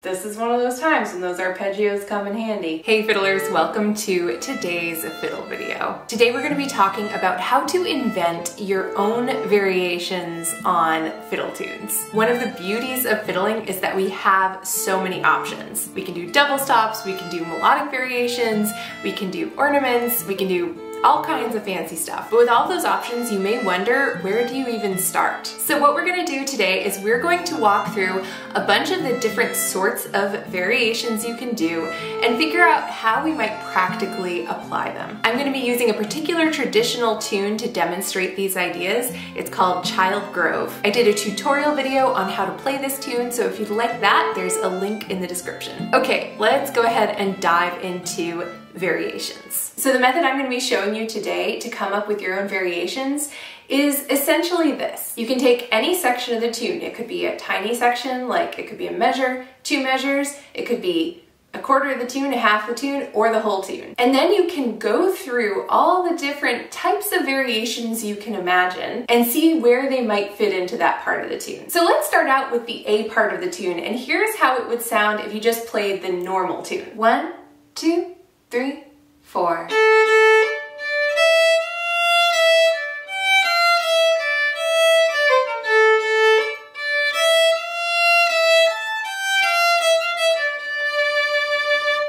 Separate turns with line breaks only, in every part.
This is one of those times when those arpeggios come in handy. Hey fiddlers, welcome to today's fiddle video. Today we're going to be talking about how to invent your own variations on fiddle tunes. One of the beauties of fiddling is that we have so many options. We can do double stops, we can do melodic variations, we can do ornaments, we can do all kinds of fancy stuff. But with all those options, you may wonder, where do you even start? So what we're gonna do today is we're going to walk through a bunch of the different sorts of variations you can do and figure out how we might practically apply them. I'm gonna be using a particular traditional tune to demonstrate these ideas. It's called Child Grove. I did a tutorial video on how to play this tune, so if you'd like that, there's a link in the description. Okay, let's go ahead and dive into variations. So the method I'm going to be showing you today to come up with your own variations is essentially this. You can take any section of the tune. It could be a tiny section, like it could be a measure, 2 measures, it could be a quarter of the tune, a half the tune, or the whole tune. And then you can go through all the different types of variations you can imagine and see where they might fit into that part of the tune. So let's start out with the A part of the tune, and here's how it would sound if you just played the normal tune. 1, 2, 3, 4.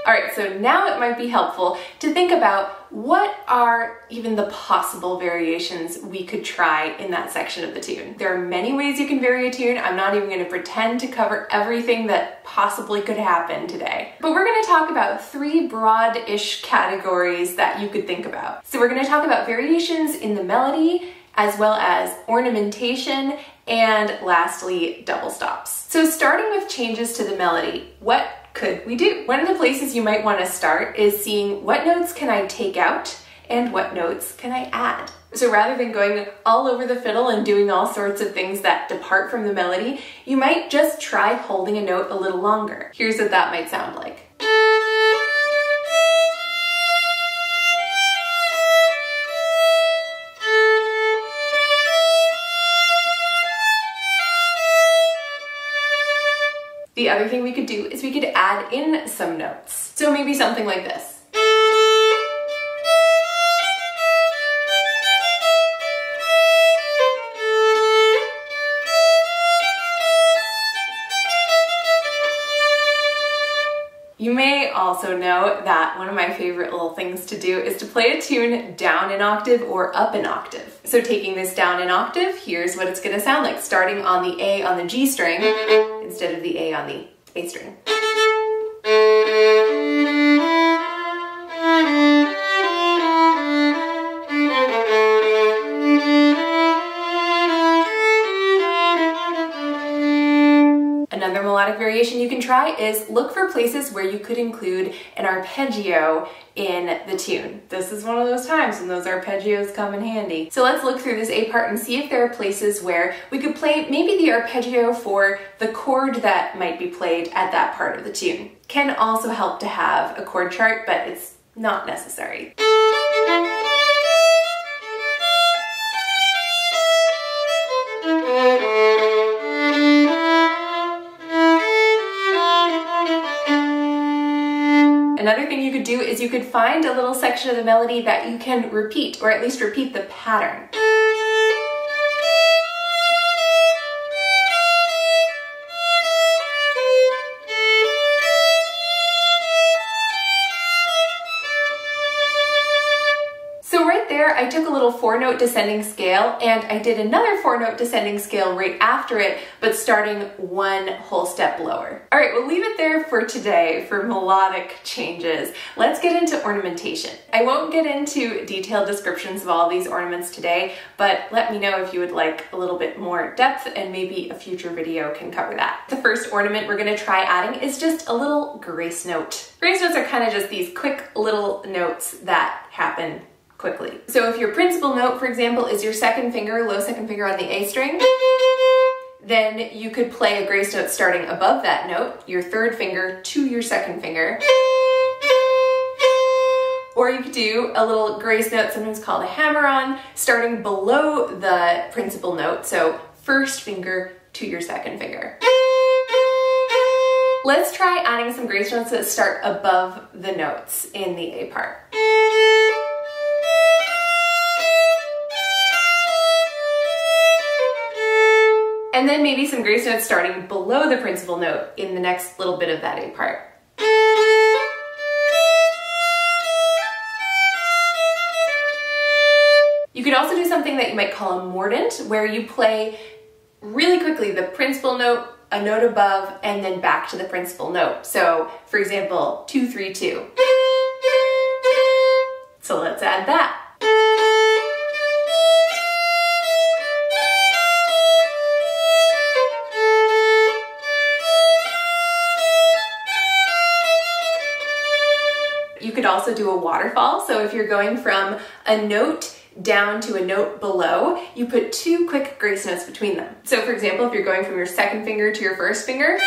Alright, so now it might be helpful to think about what are even the possible variations we could try in that section of the tune. There are many ways you can vary a tune. I'm not even going to pretend to cover everything that possibly could happen today. But we're going to talk about 3 broad-ish categories that you could think about. So we're going to talk about variations in the melody, as well as ornamentation, and lastly, double stops. So starting with changes to the melody, what could we do? One of the places you might want to start is seeing what notes can I take out and what notes can I add. So rather than going all over the fiddle and doing all sorts of things that depart from the melody, you might just try holding a note a little longer. Here's what that might sound like. The other thing we could do is we could add in some notes. So maybe something like this. You may also know that one of my favorite little things to do is to play a tune down an octave or up an octave. So taking this down an octave, here's what it's going to sound like, starting on the A on the G string instead of the A on the A string. Another melodic variation you can try is look for places where you could include an arpeggio in the tune. This is one of those times when those arpeggios come in handy. So let's look through this A part and see if there are places where we could play maybe the arpeggio for the chord that might be played at that part of the tune. Can also help to have a chord chart, but it's not necessary. Another thing you could do is you could find a little section of the melody that you can repeat, or at least repeat the pattern. So right there, I took a little 4-note descending scale and I did another 4-note descending scale right after it, but starting 1 whole step lower. All right, we'll leave it there for today for melodic changes. Let's get into ornamentation. I won't get into detailed descriptions of all these ornaments today, but let me know if you would like a little bit more depth and maybe a future video can cover that. The first ornament we're gonna try adding is just a little grace note. Grace notes are kind of just these quick little notes that happen quickly. So if your principal note, for example, is your second finger, low second finger on the A string, then you could play a grace note starting above that note, your third finger to your second finger. Or you could do a little grace note, sometimes called a hammer-on, starting below the principal note, so first finger to your second finger. Let's try adding some grace notes that start above the notes in the A part. And then maybe some grace notes starting below the principal note in the next little bit of that A part. You could also do something that you might call a mordent, where you play really quickly the principal note, a note above, and then back to the principal note. So, for example, 2, 3, 2. So let's add that. You could also do a waterfall. So if you're going from a note down to a note below, you put 2 quick grace notes between them. So for example, if you're going from your second finger to your first finger,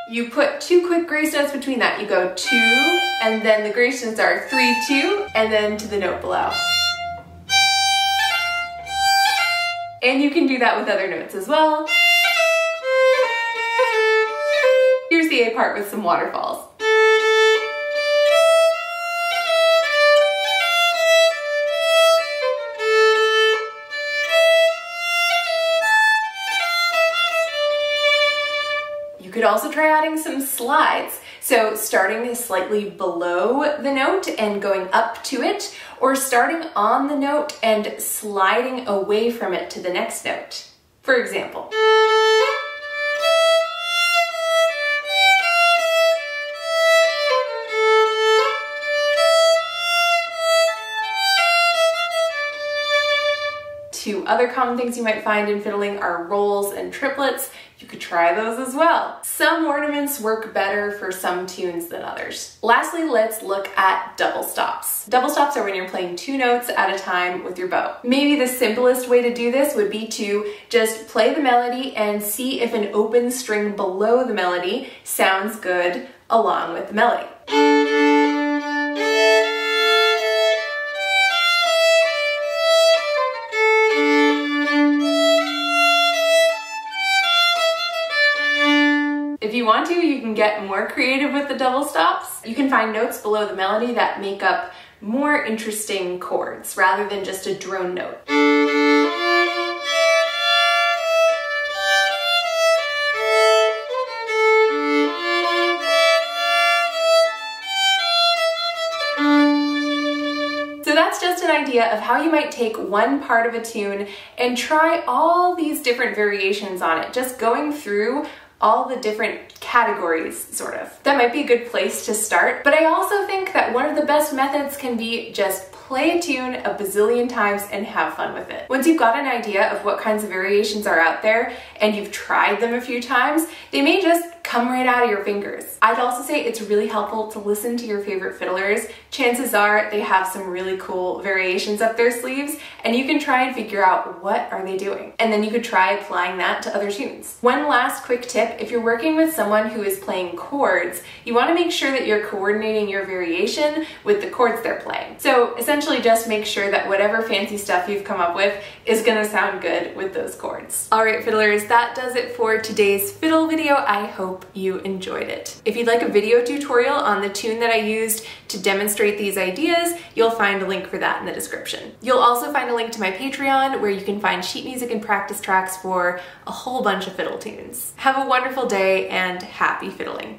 you put 2 quick grace notes between that. You go 2, and then the grace notes are 3, 2, and then to the note below. And you can do that with other notes as well. Here's the A part with some waterfalls. You could also try adding some slides. So starting slightly below the note and going up to it, or starting on the note and sliding away from it to the next note. For example. Two other common things you might find in fiddling are rolls and triplets. You could try those as well. Some ornaments work better for some tunes than others. Lastly, let's look at double stops. Double stops are when you're playing 2 notes at a time with your bow. Maybe the simplest way to do this would be to just play the melody and see if an open string below the melody sounds good along with the melody. If you want to, you can get more creative with the double stops. You can find notes below the melody that make up more interesting chords rather than just a drone note. So that's just an idea of how you might take one part of a tune and try all these different variations on it, just going through all the different categories, sort of. That might be a good place to start, but I also think that one of the best methods can be just play a tune a bazillion times and have fun with it. Once you've got an idea of what kinds of variations are out there and you've tried them a few times, they may just come right out of your fingers. I'd also say it's really helpful to listen to your favorite fiddlers. Chances are they have some really cool variations up their sleeves, and you can try and figure out what are they doing. And then you could try applying that to other tunes. One last quick tip, if you're working with someone who is playing chords, you want to make sure that you're coordinating your variation with the chords they're playing. So essentially just make sure that whatever fancy stuff you've come up with is going to sound good with those chords. Alright fiddlers, that does it for today's fiddle video. I hope you enjoyed it. If you'd like a video tutorial on the tune that I used to demonstrate these ideas, you'll find a link for that in the description. You'll also find a link to my Patreon where you can find sheet music and practice tracks for a whole bunch of fiddle tunes. Have a wonderful day and happy fiddling.